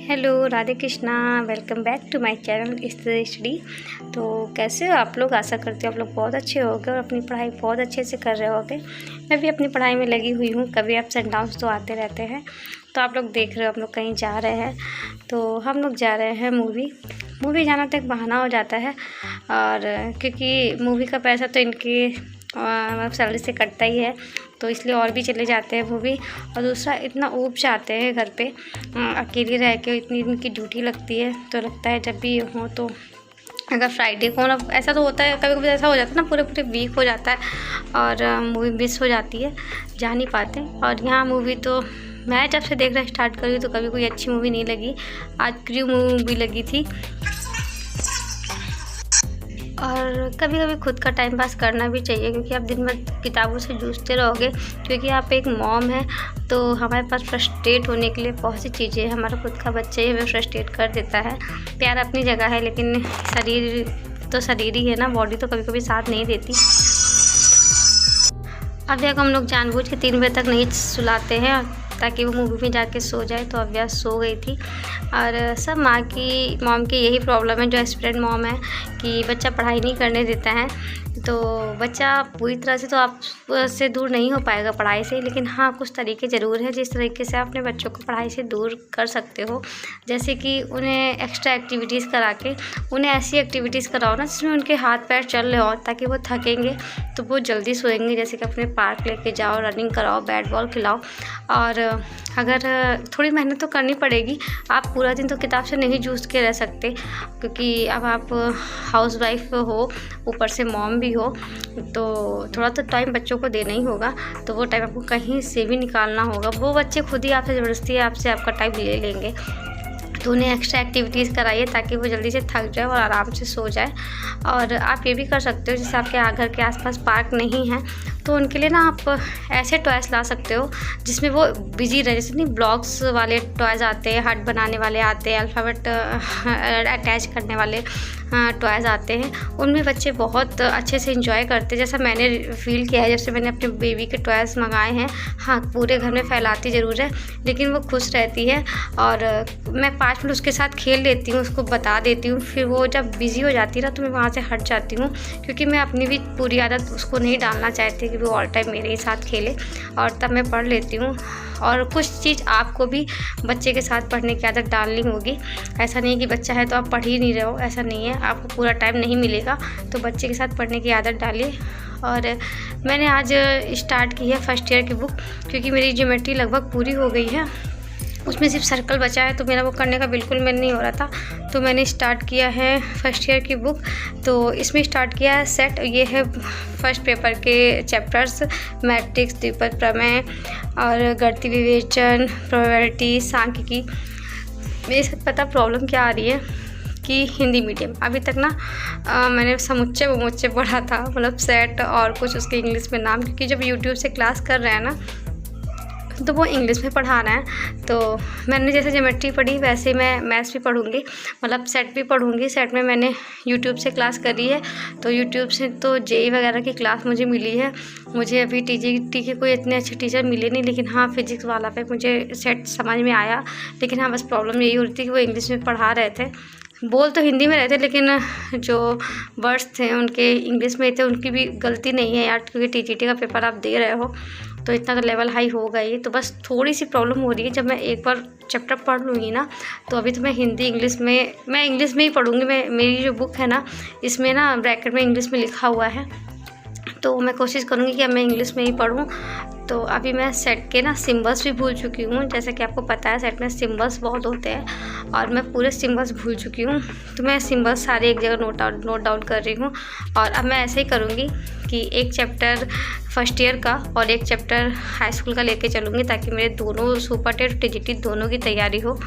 Hello, Radhe Krishna. Welcome back to my channel study. तो कैसे हो आप लोग? आशा करती हूँ आप लोग बहुत अच्छे होगे और अपनी पढ़ाई बहुत अच्छे से कर रहे होगे। मैं भी अपनी पढ़ाई में लगी हुई हूँ। कभी अप्स एंड डाउन्स तो आते रहते हैं। तो आप लोग देख रहे हो हम लोग कहीं जा रहे हैं, तो हम लोग जा रहे हैं मूवी जाना तो एक बहाना हो जाता है। और क्योंकि मूवी का पैसा तो इनकी सैलरी से कटता ही है, तो इसलिए और भी चले जाते हैं मूवी। और दूसरा, इतना ऊब जाते हैं घर पे अकेले रह के, इतनी इनकी ड्यूटी लगती है। तो लगता है जब भी हो तो अगर फ्राइडे को ना, ऐसा तो होता है कभी कभी, ऐसा हो जाता है ना, पूरे वीक हो जाता है और मूवी मिस हो जाती है, जा नहीं पाते। और यहाँ मूवी तो मैं जब से देखना स्टार्ट करी तो कभी कोई अच्छी मूवी नहीं लगी। आज क्रू मूवी लगी थी। और कभी कभी खुद का टाइम पास करना भी चाहिए, क्योंकि आप दिन भर किताबों से जूझते रहोगे। क्योंकि आप एक मॉम है, तो हमारे पास फ्रस्ट्रेट होने के लिए बहुत सी चीज़ें हैं। हमारा खुद का बच्चा ही हमें फ्रस्ट्रेट कर देता है। प्यार अपनी जगह है, लेकिन शरीर तो शरीर ही है ना, बॉडी तो कभी कभी साथ नहीं देती। अब देखो, हम लोग जानबूझ के 3 बजे तक नहीं सुलाते हैं ताकि वो मूवी में जाके सो जाए। तो अव्या सो गई थी। और सब मॉम की यही प्रॉब्लम है, जो एस्पिरेंट मॉम है, कि बच्चा पढ़ाई नहीं करने देता है। तो बच्चा पूरी तरह से तो आप से दूर नहीं हो पाएगा पढ़ाई से, लेकिन हाँ, कुछ तरीके ज़रूर हैं जिस तरीके से आप अपने बच्चों को पढ़ाई से दूर कर सकते हो। जैसे कि उन्हें एक्स्ट्रा एक्टिविटीज़ करा के, उन्हें ऐसी एक्टिविटीज़ कराओ ना जिसमें उनके हाथ पैर चल रहे हो, ताकि वो थकेंगे तो वो जल्दी सोएंगे। जैसे कि अपने पार्क लेके जाओ, रनिंग कराओ, बैट बॉल खिलाओ। और अगर थोड़ी मेहनत तो करनी पड़ेगी, आप पूरा दिन तो किताब से नहीं जूझ के रह सकते, क्योंकि अब आप हाउस वाइफ हो, ऊपर से मॉम भी हो, तो थोड़ा तो टाइम बच्चों को देना ही होगा। तो वो टाइम आपको कहीं से भी निकालना होगा। वो बच्चे खुद ही आपसे ज़बरदस्ती आपसे आपका टाइम ले लेंगे। तो उन्हें एक्स्ट्रा एक्टिविटीज़ कराइए ताकि वो जल्दी से थक जाए और आराम से सो जाए। और आप ये भी कर सकते हो, जैसे आपके घर के आसपास पार्क नहीं है तो उनके लिए ना आप ऐसे टॉयज़ ला सकते हो जिसमें वो बिजी रहे। जैसे नहीं, ब्लॉक्स वाले टॉयज़ आते हैं, हार्ट बनाने वाले आते हैं, अल्फ़ाबेट अटैच करने वाले टॉयज़ आते हैं। उनमें बच्चे बहुत अच्छे से एंजॉय करते हैं, जैसा मैंने फील किया है। जैसे मैंने अपने बेबी के टॉयज़ मंगाए हैं। हाँ, पूरे घर में फैलाती ज़रूर है, लेकिन वो खुश रहती है। और मैं 5 मिनट उसके साथ खेल लेती हूँ, उसको बता देती हूँ। फिर वो जब बिज़ी हो जाती है ना, तो मैं वहाँ से हट जाती हूँ, क्योंकि मैं अपनी भी पूरी आदत उसको नहीं डालना चाहती कि वो ऑल टाइम मेरे ही साथ खेले। और तब मैं पढ़ लेती हूँ। और कुछ चीज़ आपको भी बच्चे के साथ पढ़ने की आदत डालनी होगी। ऐसा नहीं कि बच्चा है तो आप पढ़ ही नहीं रहे हो, ऐसा नहीं है। आपको पूरा टाइम नहीं मिलेगा, तो बच्चे के साथ पढ़ने की आदत डालिए। और मैंने आज स्टार्ट की है फर्स्ट ईयर की बुक, क्योंकि मेरी ज्योमेट्री लगभग पूरी हो गई है। उसमें सिर्फ सर्कल बचा है, तो मेरा वो करने का बिल्कुल मन नहीं हो रहा था। तो मैंने स्टार्ट किया है फर्स्ट ईयर की बुक। तो इसमें स्टार्ट किया है सेट। ये है फर्स्ट पेपर के चैप्टर्स, मैट्रिक्स, द्विपद प्रमेय और गणितीय विवेचन, प्रोबेबिलिटी, सांख्यिकी। मेरे साथ पता प्रॉब्लम क्या आ रही है कि हिंदी मीडियम अभी तक ना मैंने समुच्चय पढ़ा था, मतलब सेट और कुछ उसके इंग्लिश में नाम, क्योंकि जब यूट्यूब से क्लास कर रहे हैं ना, तो वो इंग्लिश में पढ़ाना है। तो मैंने जैसे ज्योमेट्री पढ़ी, वैसे मैं मैथ्स भी पढ़ूंगी, मतलब सेट भी पढ़ूंगी। सेट में मैंने यूट्यूब से क्लास करी है। तो यूट्यूब से तो जेई वगैरह की क्लास मुझे मिली है। मुझे अभी टीजी के कोई इतने अच्छे टीचर मिले नहीं, लेकिन हाँ, फिजिक्स वाला पे मुझे सेट समझ में आया। लेकिन हाँ, बस प्रॉब्लम यही हो रही थी कि वो इंग्लिश में पढ़ा रहे थे। बोल तो हिंदी में रहे थे, लेकिन जो वर्ड्स थे उनके इंग्लिश में थे। उनकी भी गलती नहीं है यार, क्योंकि टीजीटी का पेपर आप दे रहे हो, तो इतना तो लेवल हाई होगा ही। तो बस थोड़ी सी प्रॉब्लम हो रही है। जब मैं एक बार चैप्टर पढ़ लूँगी ना, तो अभी तो मैं इंग्लिश में ही पढ़ूँगी। मेरी जो बुक है ना, इसमें ना ब्रैकेट में इंग्लिश में लिखा हुआ है, तो मैं कोशिश करूँगी कि अब मैं इंग्लिश में ही पढूँ। तो अभी मैं सेट के ना सिम्बल्स भी भूल चुकी हूँ। जैसा कि आपको पता है, सेट में सिम्बल्स बहुत होते हैं और मैं पूरे सिम्बल्स भूल चुकी हूँ। तो मैं सिम्बल्स सारे एक जगह नोट डाउन कर रही हूँ। और अब मैं ऐसे ही करूँगी कि एक चैप्टर फर्स्ट ईयर का और एक चैप्टर हाई स्कूल का लेके चलूँगी, ताकि मेरे दोनों सुपर टेट टीजीटी दोनों की तैयारी हो।